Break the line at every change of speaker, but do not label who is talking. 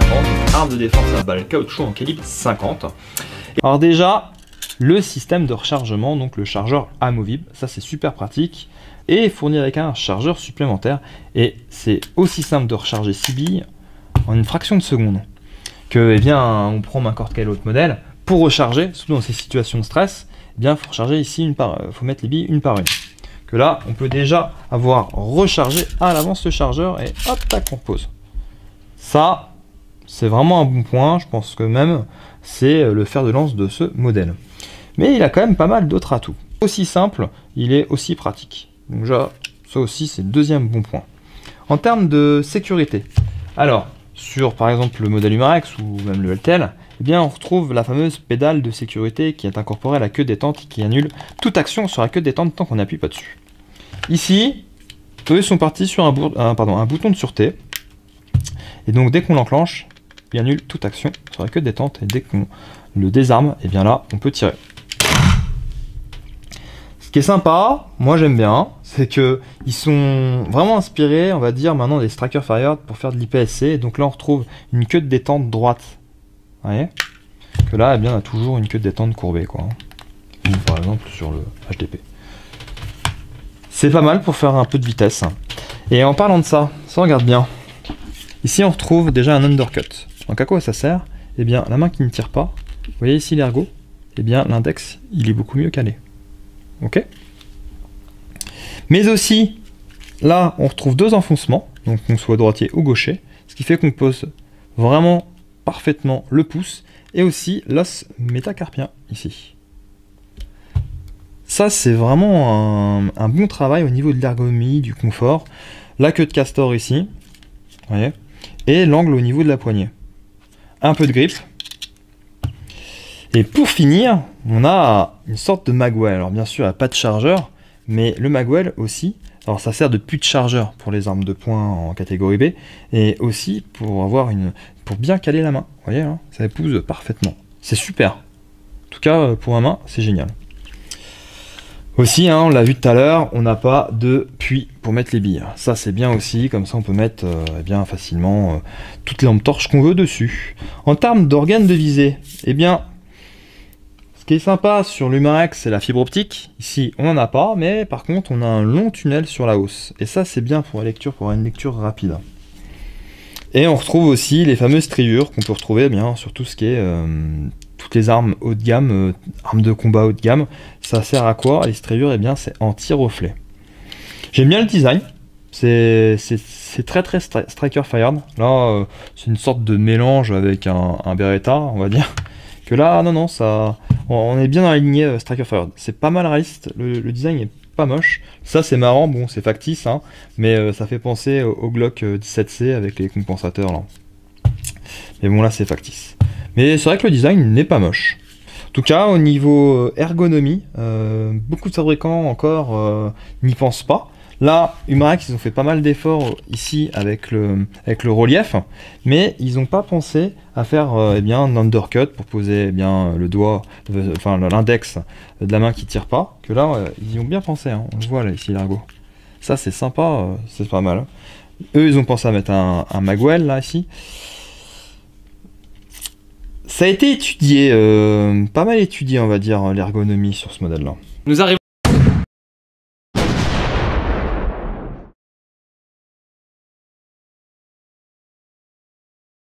50, donc arme de défense à balle caoutchouc en calibre 50. Alors déjà, le système de rechargement, donc le chargeur amovible, ça c'est super pratique, et fourni avec un chargeur supplémentaire, et c'est aussi simple de recharger 6 billes en une fraction de seconde que, eh bien, on prend n'importe quel autre modèle. Pour recharger, surtout dans ces situations de stress, eh bien, faut recharger ici faut mettre les billes une par une. Que là, on peut déjà avoir rechargé à l'avance le chargeur et hop, tac, on repose. Ça, c'est vraiment un bon point. Je pense que même c'est le fer de lance de ce modèle. Mais il a quand même pas mal d'autres atouts. Aussi simple, il est aussi pratique. Donc déjà, ça aussi, c'est le deuxième bon point. En termes de sécurité, alors, sur par exemple le modèle Umarex ou même le LTL, eh bien, on retrouve la fameuse pédale de sécurité qui est incorporée à la queue détente et qui annule toute action sur la queue détente tant qu'on n'appuie pas dessus. Ici, eux sont partis sur un bouton de sûreté. Et donc dès qu'on l'enclenche, il annule toute action sur la queue détente. Et dès qu'on le désarme, et bien là, on peut tirer. Ce qui est sympa, moi j'aime bien, c'est que ils sont vraiment inspirés, on va dire, maintenant des Striker Fired pour faire de l'IPSC. Et donc là, on retrouve une queue de détente droite. Vous voyez que là, eh bien, on a toujours une queue de détente courbée, quoi. Par exemple sur le HDP. C'est pas mal pour faire un peu de vitesse. Et en parlant de ça, on regarde bien. Ici, on retrouve déjà un undercut. Donc à quoi ça sert? Eh bien, la main qui ne tire pas, vous voyez ici l'ergot, eh bien l'index, il est beaucoup mieux calé. Ok? Mais aussi, là, on retrouve deux enfoncements, donc qu'on soit droitier ou gaucher, ce qui fait qu'on pose vraiment parfaitement le pouce, et aussi l'os métacarpien ici. Ça, c'est vraiment un bon travail au niveau de l'ergonomie, du confort. La queue de castor ici, vous voyez, et l'angle au niveau de la poignée. Un peu de grip. Et pour finir, on a une sorte de magwell. Alors bien sûr, il n'y a pas de chargeur, mais le magwell aussi. Alors ça sert de puits de chargeur pour les armes de poing en catégorie B, et aussi pour pour bien caler la main. Vous voyez, hein, ça épouse parfaitement. C'est super. En tout cas, pour ma main, c'est génial. Aussi, hein, on l'a vu tout à l'heure, on n'a pas de puits pour mettre les billes. Ça, c'est bien aussi, comme ça on peut mettre eh bien facilement toutes les lampes torches qu'on veut dessus. En termes d'organes de visée, eh bien, ce qui est sympa sur l'Umarex, c'est la fibre optique. Ici, on n'en a pas, mais par contre, on a un long tunnel sur la hausse. Et ça, c'est bien pour la lecture, pour avoir une lecture rapide. Et on retrouve aussi les fameuses striures qu'on peut retrouver eh bien sur tout ce qui est toutes les armes haut de gamme, armes de combat haut de gamme. Ça sert à quoi? Les striures, eh bien, c'est anti-reflet. J'aime bien le design. C'est très Striker Fired. Là, c'est une sorte de mélange avec un Beretta, on va dire. Que là, non, ça, on est bien dans la lignée Striker Fired. C'est pas mal réaliste. Le design est pas moche. Ça, c'est marrant. Bon, c'est factice, hein, mais ça fait penser au Glock 17C avec les compensateurs là. Mais bon, là, c'est factice. Mais c'est vrai que le design n'est pas moche. En tout cas, au niveau ergonomie, beaucoup de fabricants encore n'y pensent pas. Là, Umarex, ils ont fait pas mal d'efforts ici avec le relief, mais ils n'ont pas pensé à faire eh bien, un undercut pour poser eh bien, le doigt, enfin l'index de la main qui tire pas. Que là, ils y ont bien pensé, hein. On le voit là, ici, l'ergot. Ça, c'est sympa, c'est pas mal. Eux, ils ont pensé à mettre un magwell là, ici. Ça a été étudié, pas mal étudié, on va dire, l'ergonomie sur ce modèle-là.
Nous arrivons